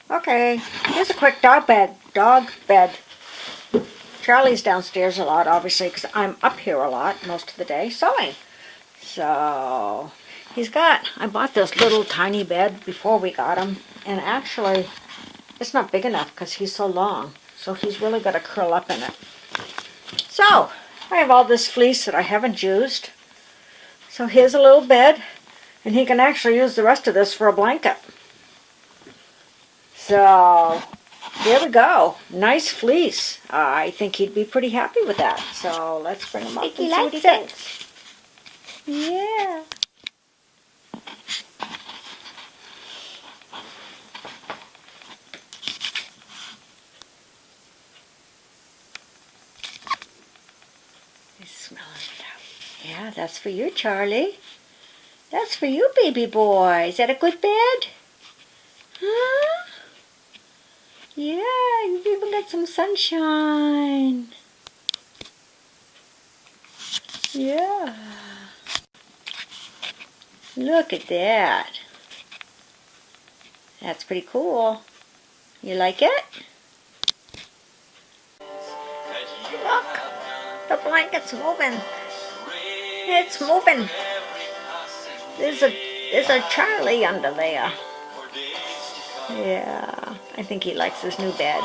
Okay, here's a quick dog bed. Charlie's downstairs a lot, obviously, because I'm up here a lot most of the day sewing. So I bought this little tiny bed before we got him, and actually, it's not big enough because he's so long. So he's really got to curl up in it. So, I have all this fleece that I haven't used. So here's a little bed, and he can actually use the rest of this for a blanket. So, there we go. Nice fleece. I think he'd be pretty happy with that. So, let's bring him up and see what he thinks. Yeah. He's smelling it out. Yeah, that's for you, Charlie. That's for you, baby boy. Is that a good bed? Huh? Yeah, you've even got some sunshine. Yeah. Look at that. That's pretty cool. You like it? Look, the blanket's moving. It's moving. There's a Charlie under there. Yeah, I think he likes this new bed.